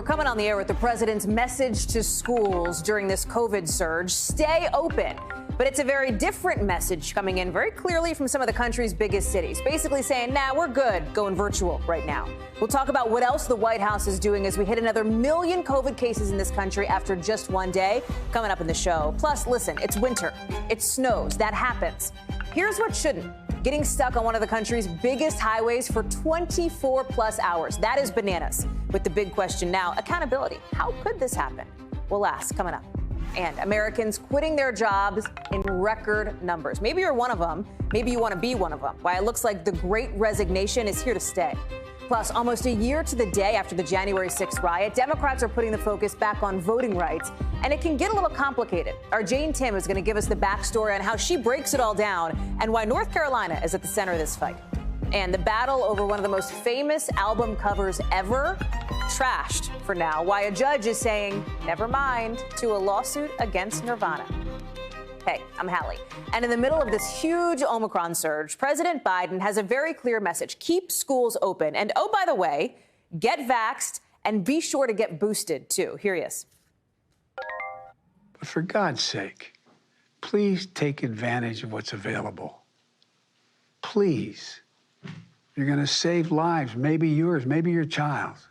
We're coming on the air with the president's message to schools during this COVID surge: stay open. But it's a very different message coming in very clearly from some of the country's biggest cities, basically saying, nah, we're good going virtual right now. We'll talk about what else the White House is doing as we hit another million COVID cases in this country after just one day, coming up in the show. Plus, listen, it's winter. It snows. That happens. Here's what shouldn't. Getting stuck on one of the country's biggest highways for 24 plus hours. That is bananas. With the big question now, accountability. How could this happen? We'll ask coming up. And Americans quitting their jobs in record numbers. Maybe you're one of them. Maybe you want to be one of them. Why it looks like the great resignation is here to stay. Plus, almost a year to the day after the January 6th riot, Democrats are putting the focus back on voting rights, and it can get a little complicated. Our Jane Tim is going to give us the backstory on how she breaks it all down and why North Carolina is at the center of this fight. And the battle over one of the most famous album covers ever, trashed for now. Why a judge is saying, never mind, to a lawsuit against Nirvana. Hey, I'm Hallie. And in the middle of this huge Omicron surge, President Biden has a very clear message. Keep schools open. And oh, by the way, get vaxxed and be sure to get boosted, too. Here he is. But for God's sake, please take advantage of what's available. Please. You're going to save lives, maybe yours, maybe your child's.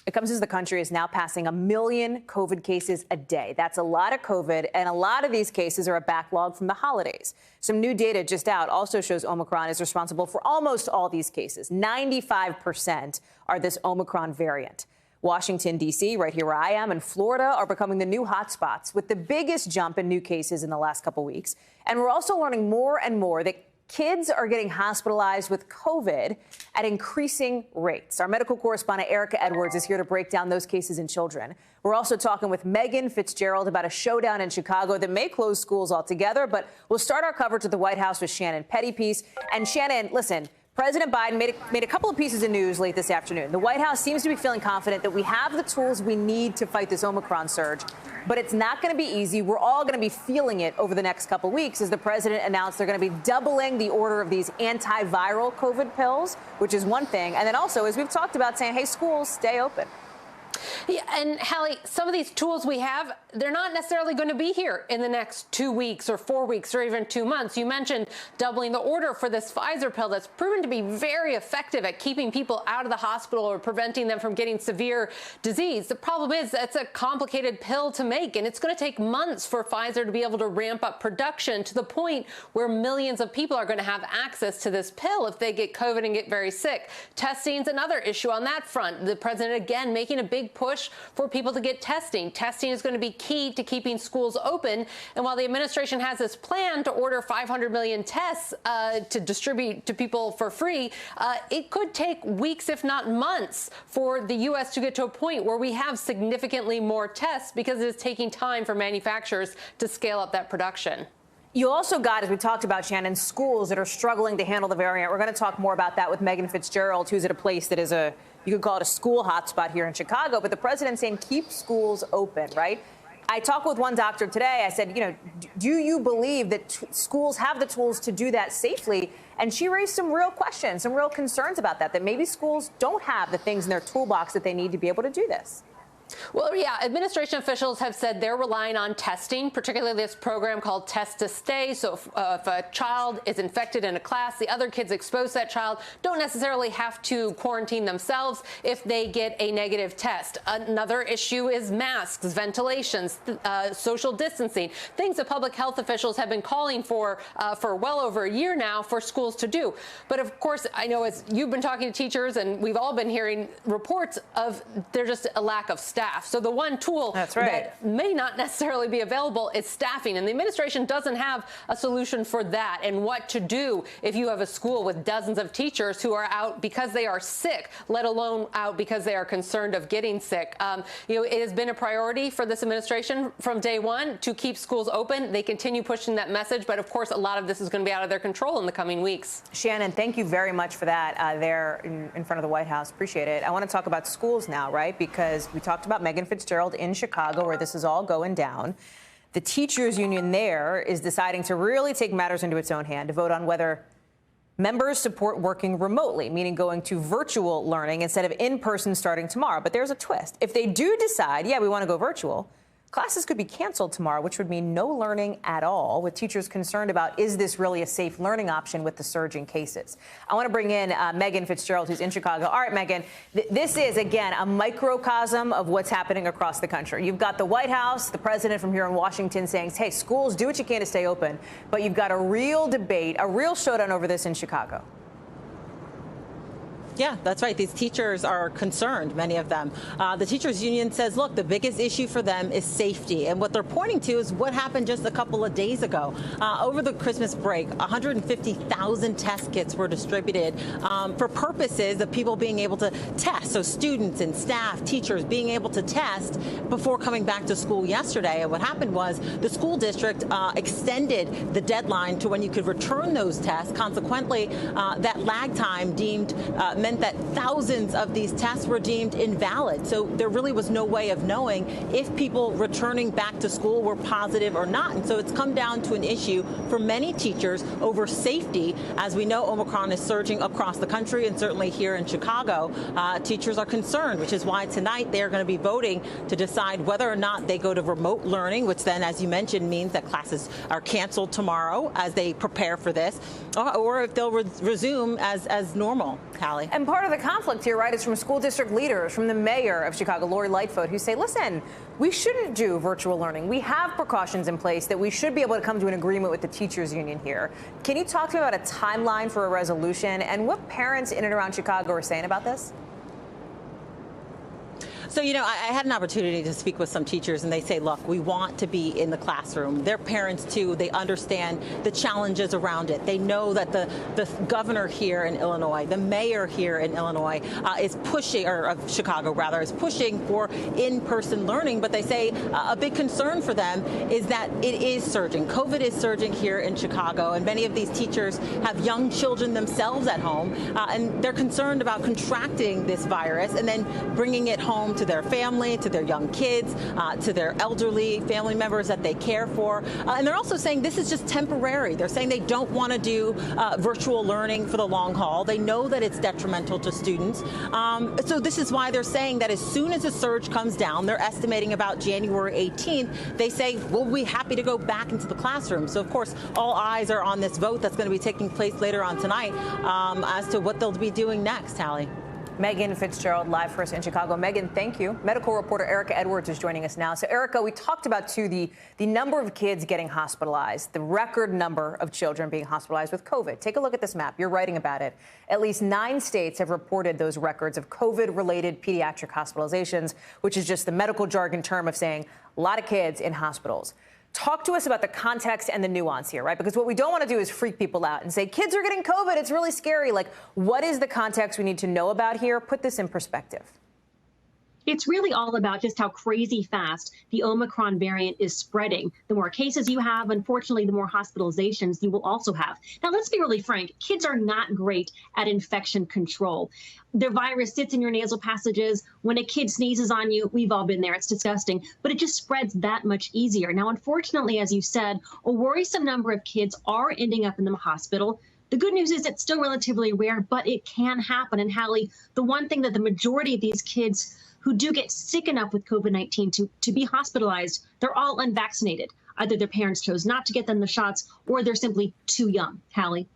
It comes as the country is now passing 1 million COVID cases a day. That's a lot of COVID, and a lot of these cases are a backlog from the holidays. Some new data just out also shows Omicron is responsible for almost all these cases. 95% are this Omicron variant. Washington, D.C., right here where I am, and Florida are becoming the new hotspots with the biggest jump in new cases in the last couple weeks. And we're also learning more and more that kids are getting hospitalized with COVID at increasing rates. Our medical correspondent Erica Edwards is here to break down those cases in children. We're also talking with Megan Fitzgerald about a showdown in Chicago that may close schools altogether. But we'll start our coverage at the White House with Shannon Pettypiece. And Shannon, listen, President Biden made a couple of pieces of news late this afternoon. The White House seems to be feeling confident that we have the tools we need to fight this Omicron surge. But it's not going to be easy. We're all going to be feeling it over the next couple of weeks as the president announced they're going to be doubling the order of these antiviral COVID pills, which is one thing. And then also, as we've talked about, saying, hey, schools, stay open. Yeah, and Hallie, some of these tools we have, they're not necessarily going to be here in the next 2 weeks or 4 weeks or even 2 months. You mentioned doubling the order for this Pfizer pill that's proven to be very effective at keeping people out of the hospital or preventing them from getting severe disease. The problem is it's a complicated pill to make, and it's going to take months for Pfizer to be able to ramp up production to the point where millions of people are going to have access to this pill if they get COVID and get very sick. Testing's another issue on that front. The president, again, making a big push for people to get testing. Testing is going to be key to keeping schools open. And while the administration has this plan to order 500 million tests to distribute to people for free, it could take weeks, if not months, for the U.S. to get to a point where we have significantly more tests because it is taking time for manufacturers to scale up that production. You also got, as we talked about, Shannon, schools that are struggling to handle the variant. We're going to talk more about that with Megan Fitzgerald, who's at a place that is you could call it a school hotspot here in Chicago. But the president's saying keep schools open, right? I talked with one doctor today. I said, do you believe that schools have the tools to do that safely? And she raised some real questions, some real concerns about that maybe schools don't have the things in their toolbox that they need to be able to do this. Well, yeah, administration officials have said they're relying on testing, particularly this program called Test to Stay. So if a child is infected in a class, the other kids exposed to that child don't necessarily have to quarantine themselves if they get a negative test. Another issue is masks, ventilations, social distancing, things that public health officials have been calling for well over a year now for schools to do. But of course, I know as you've been talking to teachers and we've all been hearing reports of there's just a lack of staff. So the one tool that may not necessarily be available is staffing. And the administration doesn't have a solution for that and what to do if you have a school with dozens of teachers who are out because they are sick, let alone out because they are concerned of getting sick. It has been a priority for this administration from day one to keep schools open. They continue pushing that message. But of course, a lot of this is going to be out of their control in the coming weeks. Shannon, thank you very much for that there in front of the White House. Appreciate it. I want to talk about schools now, right? Because we talked about Megan Fitzgerald in Chicago, where this is all going down. The teachers union there is deciding to really take matters into its own hand to vote on whether Members support working remotely, meaning going to virtual learning instead of in-person starting tomorrow. But there's a twist. If they do decide, yeah, we want to go virtual, classes could be canceled tomorrow, which would mean no learning at all, with teachers concerned about, is this really a safe learning option with the surging cases? I want to bring in Megan Fitzgerald, who's in Chicago. All right, Megan, this is, again, a microcosm of what's happening across the country. You've got the White House, the president from here in Washington saying, hey, schools, do what you can to stay open. But you've got a real debate, a real showdown over this in Chicago. Yeah, that's right. These teachers are concerned, many of them. The teachers union says, look, the biggest issue for them is safety. And what they're pointing to is what happened just a couple of days ago. Over the Christmas break, 150,000 test kits were distributed for purposes of people being able to test. So students and staff, teachers being able to test before coming back to school yesterday. And what happened was the school district extended the deadline to when you could return those tests. Consequently, that lag time meant that thousands of these tests were deemed invalid. So there really was no way of knowing if people returning back to school were positive or not. And so it's come down to an issue for many teachers over safety. As we know, Omicron is surging across the country and certainly here in Chicago. Teachers are concerned, which is why tonight they are going to be voting to decide whether or not they go to remote learning, which then, as you mentioned, means that classes are canceled tomorrow as they prepare for this, or if they'll resume as normal, Hallie. And part of the conflict here, right, is from school district leaders, from the mayor of Chicago, Lori Lightfoot, who say, listen, we shouldn't do virtual learning. We have precautions in place that we should be able to come to an agreement with the teachers union here. Can you talk to me about a timeline for a resolution and what parents in and around Chicago are saying about this? So, you know, I had an opportunity to speak with some teachers, and they say, look, we want to be in the classroom. Their parents, too, they understand the challenges around it. They know that the governor here in Illinois, the mayor here in Illinois is pushing, or of Chicago, rather, is pushing for in-person learning. But they say a big concern for them is that it is surging. COVID is surging here in Chicago, and many of these teachers have young children themselves at home, and they're concerned about contracting this virus and then bringing it home to their family, to their young kids, to their elderly family members that they care for. And they're also saying this is just temporary. They're saying they don't want to do virtual learning for the long haul. They know that it's detrimental to students. So this is why they're saying that as soon as the surge comes down, they're estimating about January 18th, they say, we'll be happy to go back into the classroom. So, of course, all eyes are on this vote that's going to be taking place later on tonight as to what they'll be doing next, Hallie. Megan Fitzgerald, live for us in Chicago. Megan, thank you. Medical reporter Erica Edwards is joining us now. So, Erica, we talked about, too, the number of kids getting hospitalized, the record number of children being hospitalized with COVID. Take a look at this map. You're writing about it. At least 9 states have reported those records of COVID-related pediatric hospitalizations, which is just the medical jargon term of saying a lot of kids in hospitals. Talk to us about the context and the nuance here, right? Because what we don't want to do is freak people out and say, kids are getting COVID. It's really scary. Like, what is the context we need to know about here? Put this in perspective. It's really all about just how crazy fast the Omicron variant is spreading. The more cases you have, unfortunately, the more hospitalizations you will also have. Now, let's be really frank. Kids are not great at infection control. The virus sits in your nasal passages. When a kid sneezes on you, we've all been there. It's disgusting, but it just spreads that much easier. Now, unfortunately, as you said, a worrisome number of kids are ending up in the hospital. The good news is it's still relatively rare, but it can happen. And Hallie, the one thing that the majority of these kids who do get sick enough with COVID-19 to be hospitalized, they're all unvaccinated. Either their parents chose not to get them the shots or they're simply too young. Hallie.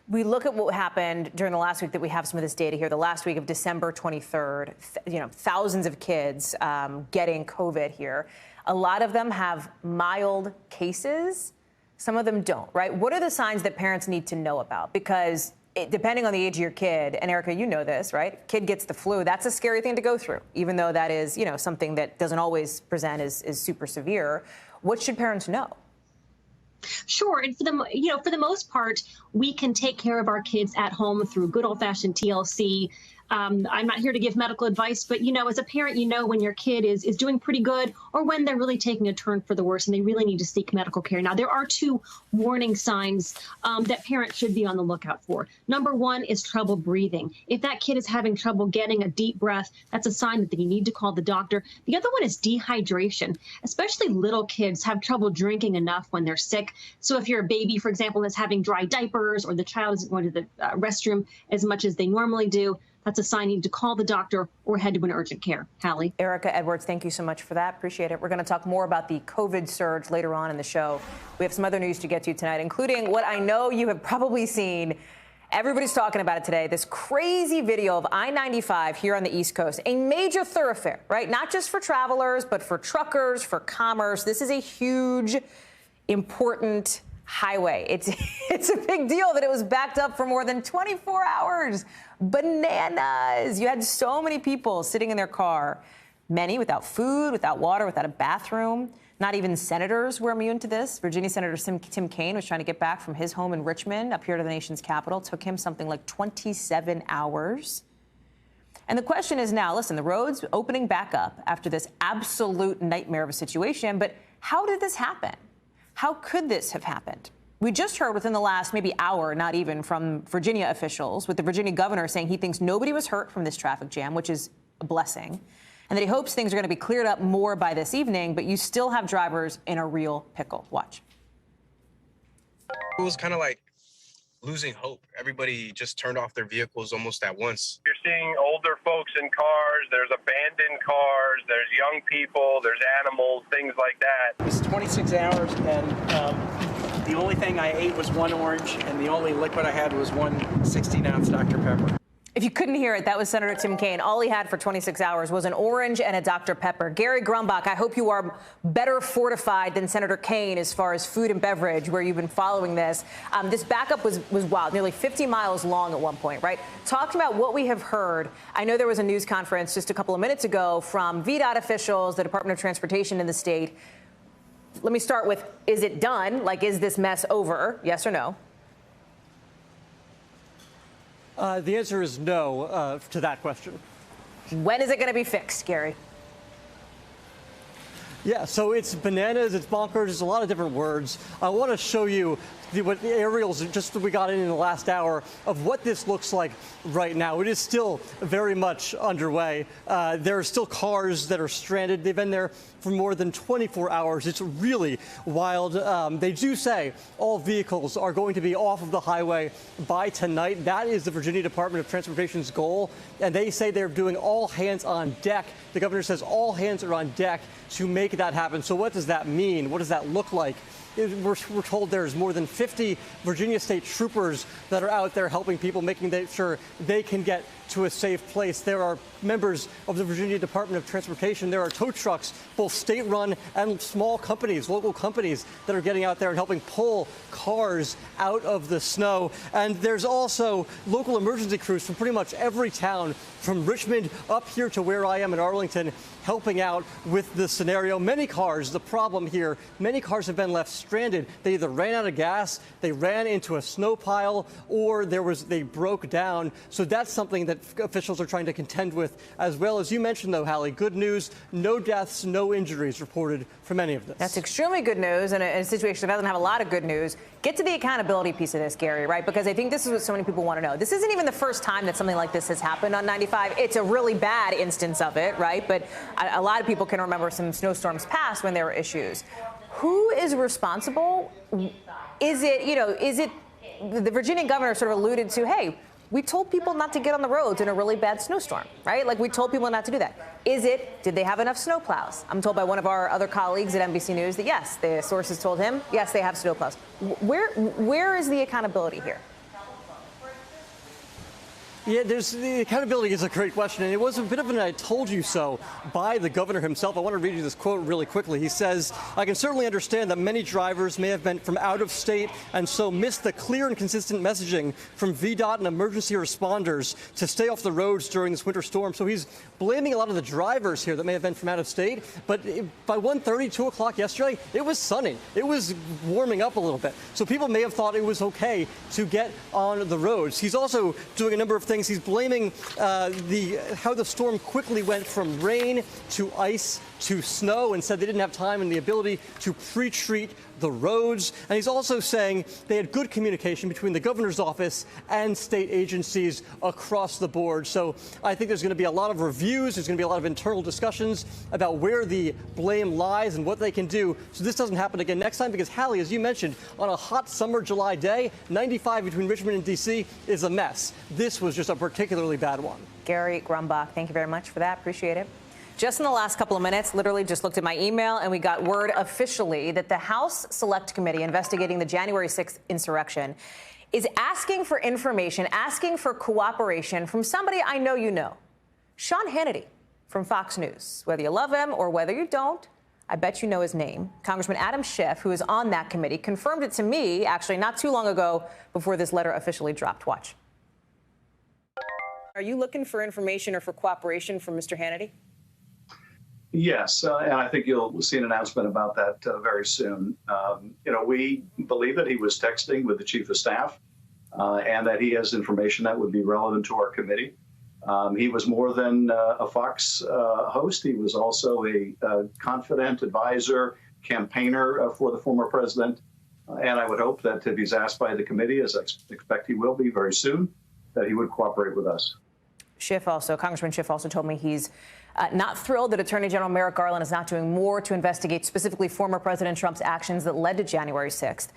We look at what happened during the last week that we have some of this data here, the last week of December 23rd, thousands of kids getting COVID here. A lot of them have mild cases. Some of them don't, right? What are the signs that parents need to know about? Because depending on the age of your kid, and Erica, you know this, right? Kid gets the flu. That's a scary thing to go through, even though that is, something that doesn't always present as super severe. What should parents know? Sure. And for the most part, we can take care of our kids at home through good old-fashioned TLC, I'm not here to give medical advice, but, as a parent, when your kid is doing pretty good or when they're really taking a turn for the worse and they really need to seek medical care. Now, there are two warning signs that parents should be on the lookout for. Number one is trouble breathing. If that kid is having trouble getting a deep breath, that's a sign that you need to call the doctor. The other one is dehydration. Especially little kids have trouble drinking enough when they're sick. So if you're a baby, for example, that's having dry diapers or the child isn't going to the restroom as much as they normally do, that's a sign you need to call the doctor or head to an urgent care. Hallie. Erica Edwards, thank you so much for that. Appreciate it. We're going to talk more about the COVID surge later on in the show. We have some other news to get to tonight, including what I know you have probably seen. Everybody's talking about it today. This crazy video of I-95 here on the East Coast, a major thoroughfare, right? Not just for travelers, but for truckers, for commerce. This is a huge, important highway. It's a big deal that it was backed up for more than 24 hours. Bananas. You had so many people sitting in their car, many without food, without water, without a bathroom. Not even senators were immune to this. Virginia Senator Tim Kaine was trying to get back from his home in Richmond up here to the nation's capital. Took him something like 27 hours. And the question is now, listen, the roads opening back up after this absolute nightmare of a situation, but how did this happen? How could this have happened? We just heard within the last maybe hour, not even, from Virginia officials, with the Virginia governor saying he thinks nobody was hurt from this traffic jam, which is a blessing, and that he hopes things are going to be cleared up more by this evening, but you still have drivers in a real pickle. Watch. It was kind of like losing hope. Everybody just turned off their vehicles almost at once. You're seeing older folks in cars, there's abandoned cars, there's young people, there's animals, things like that. It's 26 hours, and the only thing I ate was one orange, and the only liquid I had was one 16-ounce Dr. Pepper. If you couldn't hear it, that was Senator Tim Kaine. All he had for 26 hours was an orange and a Dr. Pepper. Gary Grumbach, I hope you are better fortified than Senator Kaine as far as food and beverage, where you've been following this. This backup was wild, nearly 50 miles long at one point, right? Talk about what we have heard. I know there was a news conference just a couple of minutes ago from VDOT officials, the Department of Transportation in the state. Let me start with, is it done? Like, is this mess over? Yes or no? The answer is no to that question. When is it going to be fixed, Gary? Yeah, so it's bananas, it's bonkers, there's a lot of different words. I want to show you what the aerials just that we got in the last hour of what this looks like right now. It is still very much underway. There are still cars that are stranded. They've been there for more than 24 hours. It's really wild. They do say all vehicles are going to be off of the highway by tonight. That is the Virginia Department of Transportation's goal. And they say they're doing all hands on deck. The governor says all hands are on deck to make that happen. So what does that mean? What does that look like? We're told there's more than 50 Virginia state troopers that are out there helping people, making sure they can get to a safe place. There are members of the Virginia Department of Transportation. There are tow trucks, both state-run and small companies, local companies that are getting out there and helping pull cars out of the snow. And there's also local emergency crews from pretty much every town, from Richmond up here to where I am in Arlington, helping out with the scenario. Many cars, the problem here, many cars have been left stranded. They either ran out of gas, they ran into a snow pile, or they broke down. So that's something that officials are trying to contend with, as well. As you mentioned, though, Hallie, good news, no deaths, no injuries reported from any of this. That's extremely good news in a situation that doesn't have a lot of good news. Get to the accountability piece of this, Gary, right? Because I think this is what so many people want to know. This isn't even the first time that something like this has happened on 95. It's a really bad instance of it, right? But a lot of people can remember some snowstorms past when there were issues. Who is responsible? Is it the Virginia governor sort of alluded to, hey, we told people not to get on the roads in a really bad snowstorm, right? Like, we told people not to do that. Did they have enough snowplows? I'm told by one of our other colleagues at NBC News that yes, the sources told him, yes, they have snowplows. Where is the accountability here? Yeah, the accountability is a great question, and it was a bit of an I told you so by the governor himself. I want to read you this quote really quickly. He says, I can certainly understand that many drivers may have been from out of state and so missed the clear and consistent messaging from VDOT and emergency responders to stay off the roads during this winter storm. So he's blaming a lot of the drivers here that may have been from out of state. But by 1:30, 2 o'clock yesterday, it was sunny. It was warming up a little bit. So people may have thought it was okay to get on the roads. He's also doing a number of things things. He's blaming how the storm quickly went from rain to ice to snow, and said they didn't have time and the ability to pre-treat the roads. And he's also saying they had good communication between the governor's office and state agencies across the board. So I think there's going to be a lot of reviews. There's going to be a lot of internal discussions about where the blame lies and what they can do so this doesn't happen again next time. Because, Hallie, as you mentioned, on a hot summer July day, 95 between Richmond and D.C. is a mess. This was just a particularly bad one. Gary Grumbach, thank you very much for that. Appreciate it. Just in the last couple of minutes, literally just looked at my email, and we got word officially that the House Select Committee investigating the January 6th insurrection is asking for information, asking for cooperation from somebody I know you know, Sean Hannity from Fox News. Whether you love him or whether you don't, I bet you know his name. Congressman Adam Schiff, who is on that committee, confirmed it to me, actually, not too long ago before this letter officially dropped. Watch. Are you looking for information or for cooperation from Mr. Hannity? Yes, and I think you'll see an announcement about that very soon. We believe that he was texting with the chief of staff and that he has information that would be relevant to our committee. He was more than a Fox host. He was also a confident advisor, campaigner for the former president. And I would hope that if he's asked by the committee, as I expect he will be very soon, that he would cooperate with us. Congressman Schiff also told me he's not thrilled that Attorney General Merrick Garland is not doing more to investigate specifically former President Trump's actions that led to January 6th.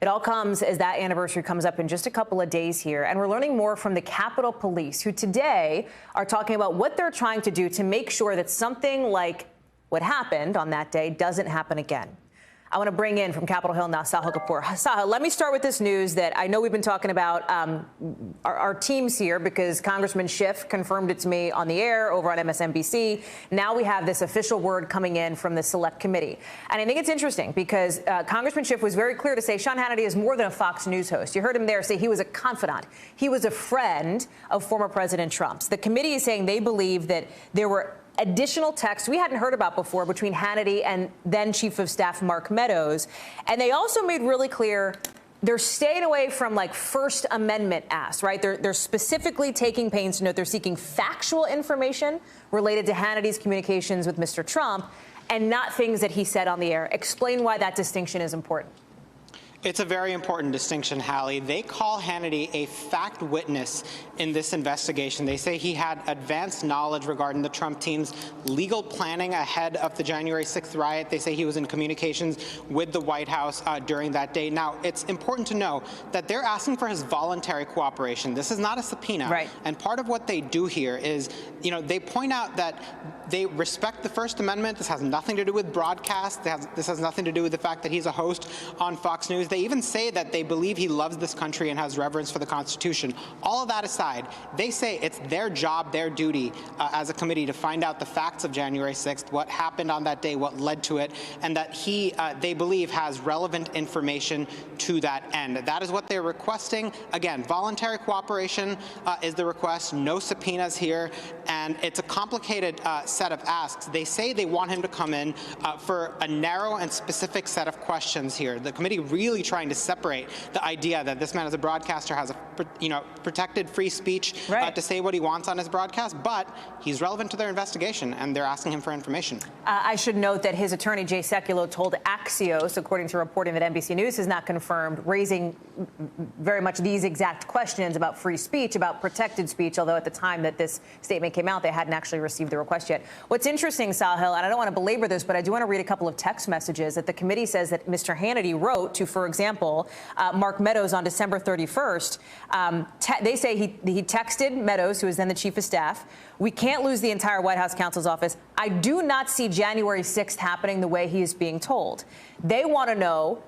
It all comes as that anniversary comes up in just a couple of days here. And we're learning more from the Capitol Police, who today are talking about what they're trying to do to make sure that something like what happened on that day doesn't happen again. I want to bring in from Capitol Hill now Sahil Kapoor. Sahil, let me start with this news that I know we've been talking about our teams here, because Congressman Schiff confirmed it to me on the air over on MSNBC. Now we have this official word coming in from the Select Committee. And I think it's interesting because Congressman Schiff was very clear to say Sean Hannity is more than a Fox News host. You heard him there say he was a confidant. He was a friend of former President Trump's. The committee is saying they believe that there were additional texts we hadn't heard about before between Hannity and then Chief of Staff Mark Meadows. And they also made really clear they're staying away from like First Amendment asks, right? They're specifically taking pains to note they're seeking factual information related to Hannity's communications with Mr. Trump and not things that he said on the air. Explain why that distinction is important. It's a very important distinction, Hallie. They call Hannity a fact witness in this investigation. They say he had advanced knowledge regarding the Trump team's legal planning ahead of the January 6th riot. They say he was in communications with the White House during that day. Now, it's important to know that they're asking for his voluntary cooperation. This is not a subpoena. Right. And part of what they do here is, they point out that they respect the First Amendment. This has nothing to do with broadcast. This has nothing to do with the fact that he's a host on Fox News. They even say that they believe he loves this country and has reverence for the Constitution. All of that aside, they say it's their job, their duty as a committee to find out the facts of January 6th, what happened on that day, what led to it, and that they believe has relevant information to that end. That is what they're requesting. Again, voluntary cooperation is the request, no subpoenas here, and it's a complicated set of asks. They say they want him to come in for a narrow and specific set of questions here. The committee really trying to separate the idea that this man as a broadcaster has a protected free speech to say what he wants on his broadcast, but he's relevant to their investigation and they're asking him for information. I should note that his attorney Jay Sekulow told Axios, according to reporting that NBC News has not confirmed, raising very much these exact questions about free speech, about protected speech, although at the time that this statement came out, they hadn't actually received the request yet. What's interesting, Sahil, and I don't want to belabor this, but I do want to read a couple of text messages that the committee says that Mr. Hannity wrote to, for example, Mark Meadows on December 31st. They say he texted Meadows, who is then the chief of staff, "We can't lose the entire White House counsel's office. I do not see January 6th happening the way he is being told." They want to know,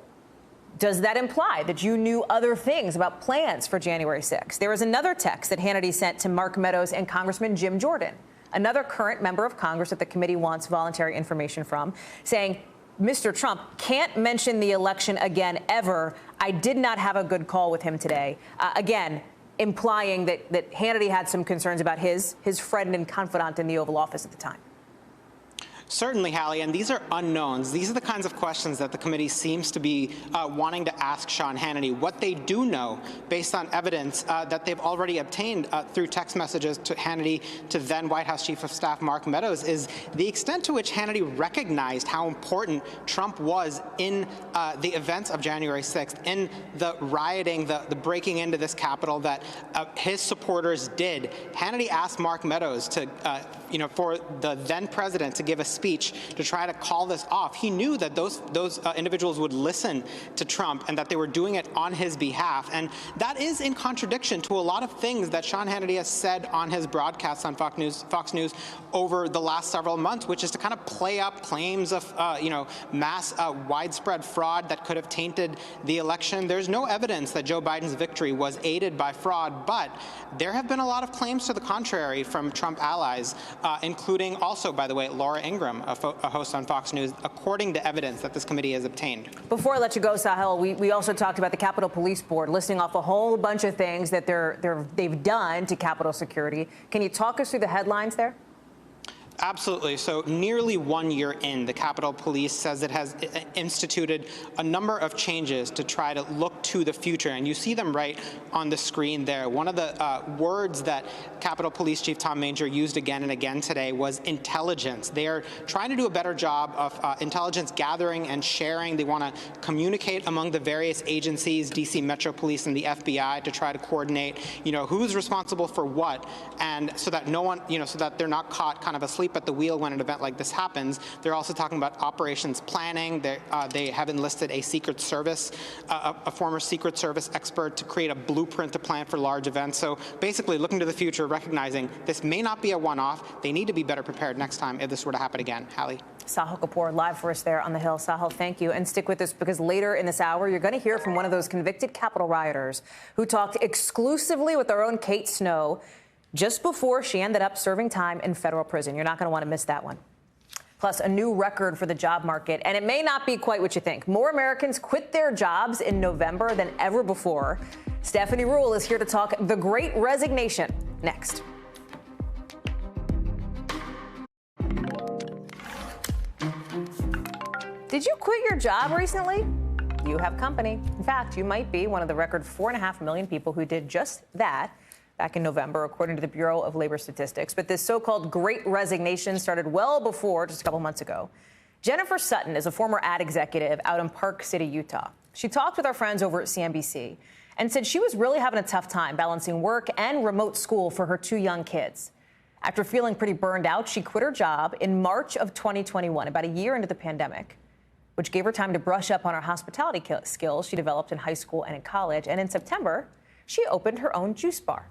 does that imply that you knew other things about plans for January 6th? There was another text that Hannity sent to Mark Meadows and Congressman Jim Jordan, another current member of Congress that the committee wants voluntary information from, saying, Mr. Trump can't mention the election again ever. I did not have a good call with him today. Again, implying that Hannity had some concerns about his friend and confidant in the Oval Office at the time. Certainly, Hallie, and these are unknowns. These are the kinds of questions that the committee seems to be wanting to ask Sean Hannity. What they do know, based on evidence that they've already obtained through text messages to Hannity to then White House Chief of Staff Mark Meadows, is the extent to which Hannity recognized how important Trump was in the events of January 6th, in the rioting, the breaking into this Capitol that his supporters did. Hannity asked Mark Meadows to, for the then president to give a speech to try to call this off. He knew that those individuals would listen to Trump and that they were doing it on his behalf. And that is in contradiction to a lot of things that Sean Hannity has said on his broadcasts on Fox News over the last several months, which is to kind of play up claims of, mass widespread fraud that could have tainted the election. There's no evidence that Joe Biden's victory was aided by fraud, but there have been a lot of claims to the contrary from Trump allies, including also, by the way, Laura Ingraham, a host on Fox News, according to evidence that this committee has obtained. Before I let you go, Sahel, we also talked about the Capitol Police Board listing off a whole bunch of things that they've done to Capitol security. Can you talk us through the headlines there? Absolutely. So nearly 1 year in, the Capitol Police says it has instituted a number of changes to try to look to the future. And you see them right on the screen there. One of the words that Capitol Police Chief Tom Manger used again and again today was intelligence. They are trying to do a better job of intelligence gathering and sharing. They want to communicate among the various agencies, DC Metro Police and the FBI, to try to coordinate, who's responsible for what, and so that no one, so that they're not caught kind of asleep at the wheel when an event like this happens. They're also talking about operations planning. They have enlisted a Secret Service, a former Secret Service expert, to create a blueprint to plan for large events. So basically looking to the future, recognizing this may not be a one-off. They need to be better prepared next time if this were to happen again. Hallie. Sahel Kapoor live for us there on the Hill. Sahel, thank you. And stick with us, because later in this hour, you're going to hear from one of those convicted Capitol rioters who talked exclusively with our own Kate Snow just before she ended up serving time in federal prison. You're not going to want to miss that one. Plus, a new record for the job market, and it may not be quite what you think. More Americans quit their jobs in November than ever before. Stephanie Ruhle is here to talk the Great Resignation next. Did you quit your job recently? You have company. In fact, you might be one of the record 4.5 million people who did just that back in November, according to the Bureau of Labor Statistics. But this so-called Great Resignation started well before, just a couple months ago. Jennifer Sutton is a former ad executive out in Park City, Utah. She talked with our friends over at CNBC and said she was really having a tough time balancing work and remote school for her 2 young kids. After feeling pretty burned out, she quit her job in March of 2021, about a year into the pandemic, which gave her time to brush up on her hospitality skills she developed in high school and in college. And in September, she opened her own juice bar.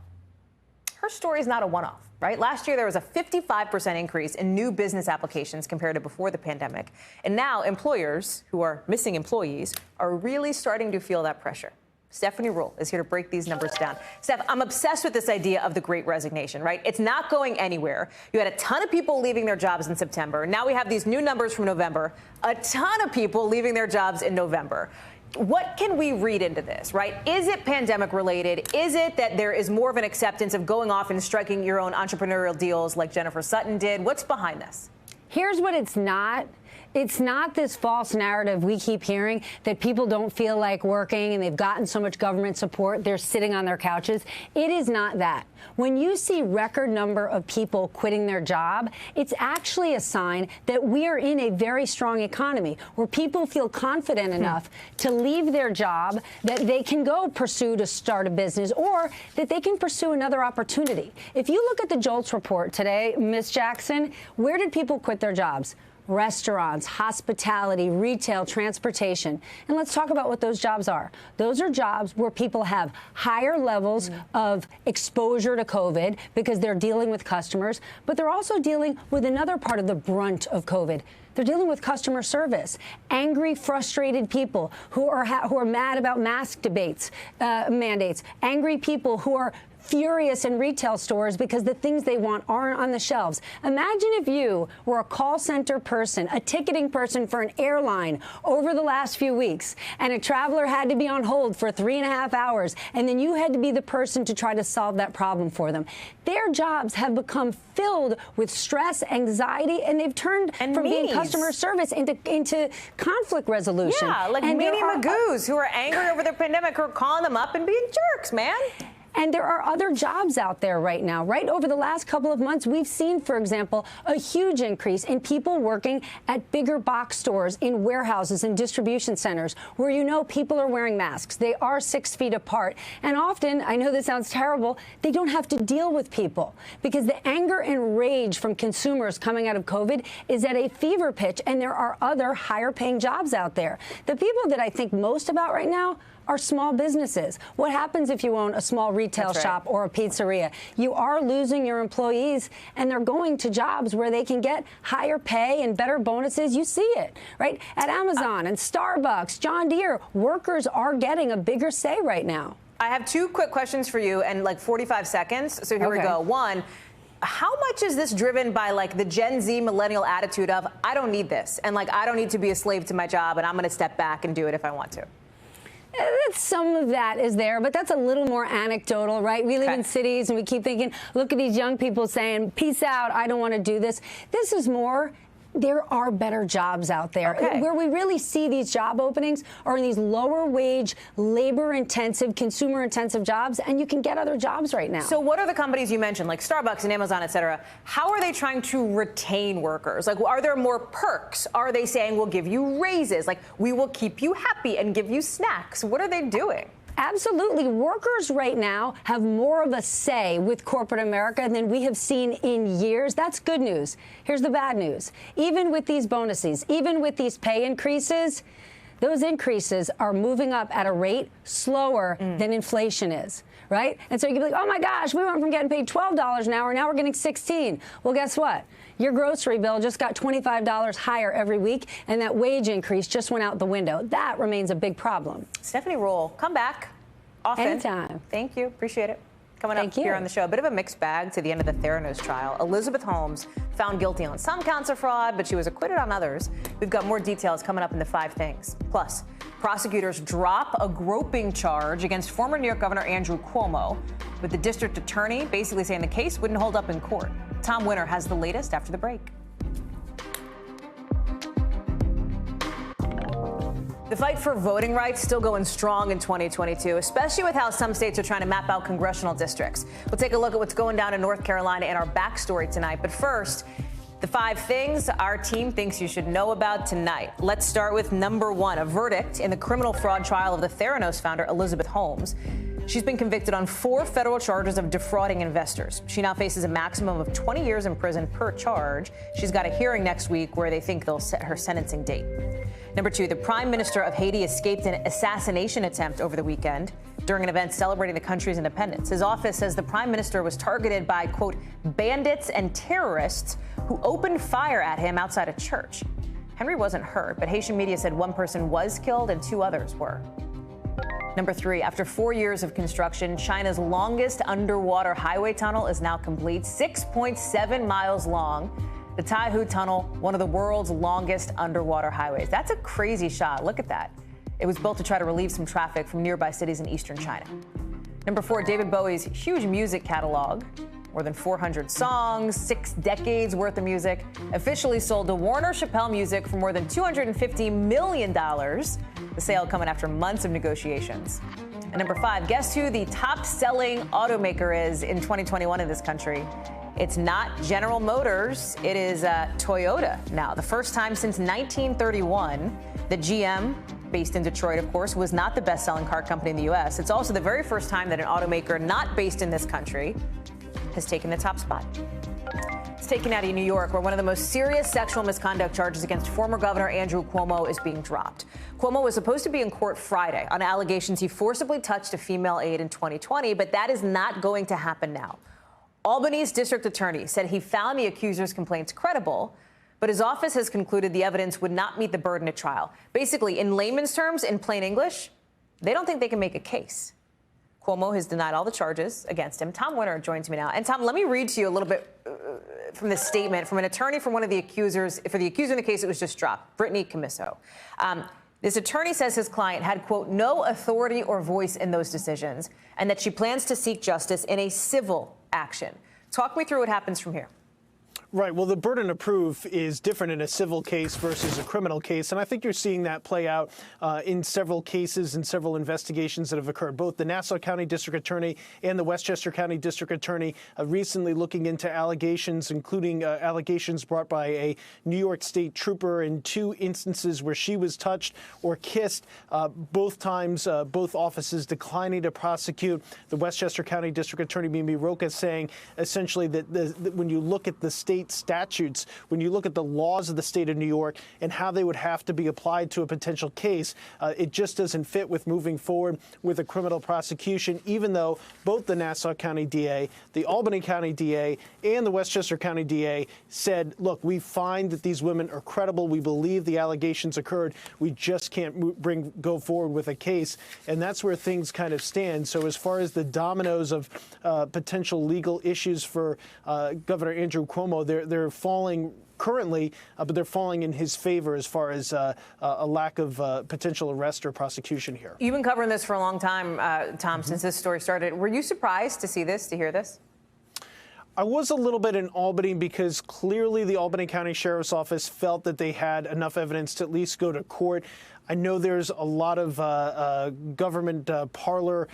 Her story is not a one-off, right? Last year, there was a 55% increase in new business applications compared to before the pandemic. And now employers who are missing employees are really starting to feel that pressure. Stephanie Ruhle is here to break these numbers down. Steph, I'm obsessed with this idea of the Great Resignation, right? It's not going anywhere. You had a ton of people leaving their jobs in September. Now we have these new numbers from November. A ton of people leaving their jobs in November. What can we read into this, right? Is it pandemic related? Is it that there is more of an acceptance of going off and striking your own entrepreneurial deals like Jennifer Sutton did? What's behind this? Here's what it's not. It's not this false narrative we keep hearing that people don't feel like working and they've gotten so much government support, they're sitting on their couches. It is not that. When you see record number of people quitting their job, it's actually a sign that we are in a very strong economy where people feel confident enough to leave their job that they can go pursue to start a business or that they can pursue another opportunity. If you look at the JOLTS report today, Ms. Jackson, where did people quit their jobs? Restaurants, hospitality, retail, transportation. And let's talk about what those jobs are. Those are jobs where people have higher levels of exposure to COVID because they're dealing with customers, but they're also dealing with another part of the brunt of COVID. They're dealing with customer service, angry, frustrated people who are mad about mask mandates, angry people who are furious in retail stores because the things they want aren't on the shelves. Imagine if you were a call center person, a ticketing person for an airline over the last few weeks, and a traveler had to be on hold for 3.5 hours, and then you had to be the person to try to solve that problem for them. Their jobs have become filled with stress, anxiety, and they've turned from being customer service into conflict resolution. Yeah, like Meanie Magoos who are angry over the pandemic who are calling them up and being jerks, man. And there are other jobs out there right now. Right over the last couple of months, we've seen, for example, a huge increase in people working at bigger box stores, in warehouses and distribution centers, where you know people are wearing masks. They are 6 feet apart. And often, I know this sounds terrible, they don't have to deal with people because the anger and rage from consumers coming out of COVID is at a fever pitch. And there are other higher paying jobs out there. The people that I think most about right now are small businesses. What happens if you own a small retail shop or a pizzeria? You are losing your employees, and they're going to jobs where they can get higher pay and better bonuses. You see it, right? At Amazon and Starbucks, John Deere, workers are getting a bigger say right now. I have 2 quick questions for you and like 45 seconds. So here we go. One, how much is this driven by like the Gen Z millennial attitude of, I don't need this, and like, I don't need to be a slave to my job, and I'm going to step back and do it if I want to? Some of that is there, but that's a little more anecdotal, right? We live in cities and we keep thinking, look at these young people saying, peace out, I don't want to do this. This is more, there are better jobs out there. Where we really see these job openings are in these lower wage, labor intensive, consumer intensive jobs, and you can get other jobs right now. So what are the companies you mentioned, like Starbucks and Amazon, et cetera? How are they trying to retain workers? Like, are there more perks? Are they saying we'll give you raises? Like, we will keep you happy and give you snacks? What are they doing? Absolutely. Workers right now have more of a say with corporate America than we have seen in years. That's good news. Here's the bad news. Even with these bonuses, even with these pay increases, those increases are moving up at a rate slower than inflation is, right? And so you can be like, oh my gosh, we went from getting paid $12 an hour, now we're getting $16. Well, guess what? Your grocery bill just got $25 higher every week, and that wage increase just went out the window. That remains a big problem. Stephanie Roll, come back often. Anytime. Thank you. Appreciate it. Coming up here on the show, a bit of a mixed bag to the end of the Theranos trial. Elizabeth Holmes found guilty on some counts of fraud, but she was acquitted on others. We've got more details coming up in the 5 things. Plus, prosecutors drop a groping charge against former New York Governor Andrew Cuomo, with the district attorney basically saying the case wouldn't hold up in court. Tom Winter has the latest after the break. The fight for voting rights still going strong in 2022, especially with how some states are trying to map out congressional districts. We'll take a look at what's going down in North Carolina and our backstory tonight. But first, the 5 things our team thinks you should know about tonight. Let's start with number 1, a verdict in the criminal fraud trial of the Theranos founder, Elizabeth Holmes. She's been convicted on 4 federal charges of defrauding investors. She now faces a maximum of 20 years in prison per charge. She's got a hearing next week where they think they'll set her sentencing date. Number 2, the Prime Minister of Haiti escaped an assassination attempt over the weekend during an event celebrating the country's independence. His office says the Prime Minister was targeted by, quote, bandits and terrorists who opened fire at him outside a church. Henry wasn't hurt, but Haitian media said 1 person was killed and 2 others were. Number 3, after 4 years of construction, China's longest underwater highway tunnel is now complete, 6.7 miles long. The Taihu Tunnel, one of the world's longest underwater highways. That's a crazy shot. Look at that. It was built to try to relieve some traffic from nearby cities in eastern China. Number 4, David Bowie's huge music catalog, more than 400 songs, 6 decades worth of music, officially sold to Warner Chappell Music for more than $250 million. The sale coming after months of negotiations. And number 5, guess who the top-selling automaker is in 2021 in this country? It's not General Motors. It is Toyota now. The first time since 1931 that GM, based in Detroit, of course, was not the best-selling car company in the U.S. It's also the very first time that an automaker not based in this country has taken the top spot. It's taken out of New York, where one of the most serious sexual misconduct charges against former Governor Andrew Cuomo is being dropped. Cuomo was supposed to be in court Friday on allegations he forcibly touched a female aide in 2020, but that is not going to happen now. Albany's district attorney said he found the accuser's complaints credible, but his office has concluded the evidence would not meet the burden at trial. Basically, in layman's terms, in plain English, they don't think they can make a case. Cuomo has denied all the charges against him. Tom Winter joins me now. And Tom, let me read to you a little bit from this statement from an attorney from one of the accusers. For the accuser in the case, it was just dropped, Brittany Camiso. This attorney says his client had, quote, no authority or voice in those decisions, and that she plans to seek justice in a civil action. Talk me through what happens from here. Right. Well, the burden of proof is different in a civil case versus a criminal case. And I think you're seeing that play out in several cases and several investigations that have occurred. Both the Nassau County District Attorney and the Westchester County District Attorney recently looking into allegations, including allegations brought by a New York State trooper in 2 instances where she was touched or kissed. Both times, both offices declining to prosecute. The Westchester County District Attorney, Mimi Rocha, saying essentially that when you look at the state statutes, when you look at the laws of the state of New York and how they would have to be applied to a potential case, it just doesn't fit with moving forward with a criminal prosecution, even though both the Nassau County DA, the Albany County DA, and the Westchester County DA said, look, we find that these women are credible. We believe the allegations occurred. We just can't go forward with a case. And that's where things kind of stand. So as far as the dominoes of potential legal issues for Governor Andrew Cuomo, they're falling currently, but they're falling in his favor as far as a lack of potential arrest or prosecution here. You've been covering this for a long time, Tom, since this story started. Were you surprised to see this, to hear this? I was a little bit in Albany because clearly the Albany County Sheriff's Office felt that they had enough evidence to at least go to court. I know there's a lot of government parlor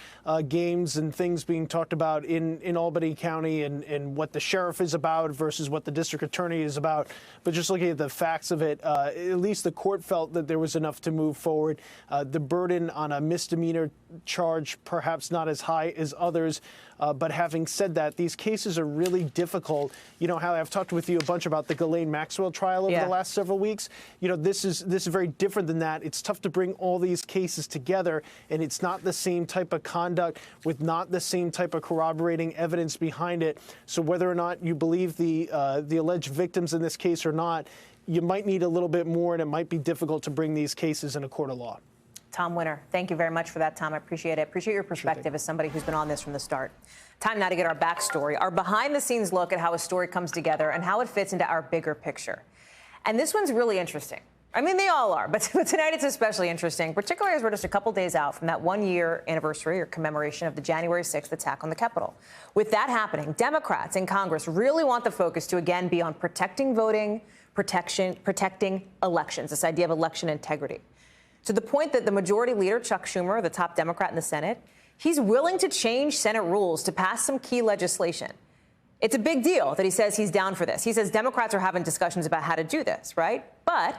games and things being talked about in Albany County and what the sheriff is about versus what the district attorney is about. But just looking at the facts of it, at least the court felt that there was enough to move forward. The burden on a misdemeanor charge, perhaps not as high as others. But having said that, these cases are really difficult. You know, Hallie, I've talked with you a bunch about the Ghislaine Maxwell trial over the last several weeks. You know, this is very different than that. It's tough to bring all these cases together, and it's not the same type of conduct with not the same type of corroborating evidence behind it. So whether or not you believe the alleged victims in this case or not, you might need a little bit more, and it might be difficult to bring these cases in a court of law. Tom Winter, thank you very much for that, Tom. I appreciate it. Appreciate your perspective as somebody who's been on this from the start. Time now to get our backstory, our behind-the-scenes look at how a story comes together and how it fits into our bigger picture. And this one's really interesting. I mean, they all are, but tonight it's especially interesting, particularly as we're just a couple days out from that one-year anniversary or commemoration of the January 6th attack on the Capitol. With that happening, Democrats in Congress really want the focus to again be on protecting voting, protecting elections, this idea of election integrity. To the point that the majority leader, Chuck Schumer, the top Democrat in the Senate, he's willing to change Senate rules to pass some key legislation. It's a big deal that he says he's down for this. He says Democrats are having discussions about how to do this, right? But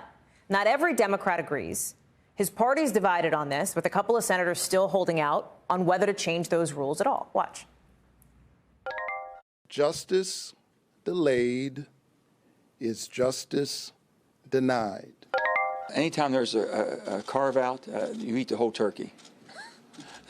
not every Democrat agrees. His party's divided on this, with a couple of senators still holding out on whether to change those rules at all. Watch. Justice delayed is justice denied. Anytime there's a carve-out, you eat the whole turkey.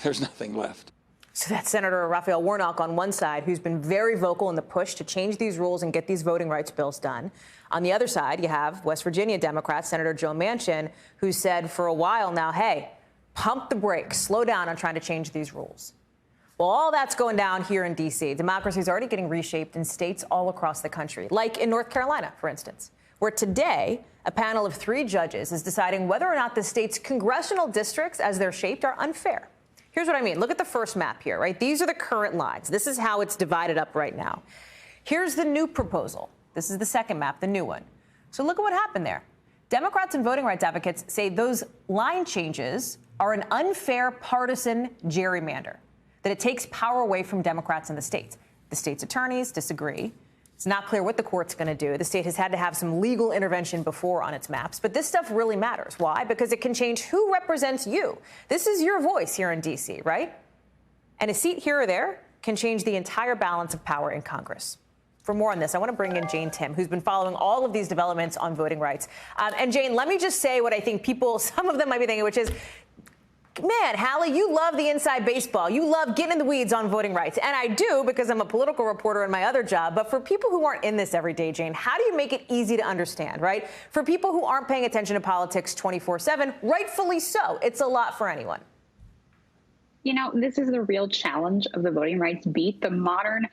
There's nothing left. So that's Senator Raphael Warnock on one side, who's been very vocal in the push to change these rules and get these voting rights bills done. On the other side, you have West Virginia Democrat Senator Joe Manchin, who said for a while now, hey, pump the brakes, slow down on trying to change these rules. Well, all that's going down here in D.C. Democracy is already getting reshaped in states all across the country, like in North Carolina, for instance, where today a panel of 3 judges is deciding whether or not the state's congressional districts, as they're shaped, are unfair. Here's what I mean. Look at the first map here, right? These are the current lines. This is how it's divided up right now. Here's the new proposal. This is the second map, the new one. So look at what happened there. Democrats and voting rights advocates say those line changes are an unfair partisan gerrymander, that it takes power away from Democrats in the states. The state's attorneys disagree. It's not clear what the court's going to do. The state has had to have some legal intervention before on its maps. But this stuff really matters. Why? Because it can change who represents you. This is your voice here in D.C., right? And a seat here or there can change the entire balance of power in Congress. For more on this, I want to bring in Jane Tim, who's been following all of these developments on voting rights. And Jane, let me just say what I think people, some of them might be thinking, which is, man, Hallie, you love the inside baseball. You love getting in the weeds on voting rights. And I do, because I'm a political reporter in my other job. But for people who aren't in this every day, Jane, how do you make it easy to understand, right? For people who aren't paying attention to politics 24/7, rightfully so. It's a lot for anyone. You know, this is the real challenge of the voting rights beat. The modern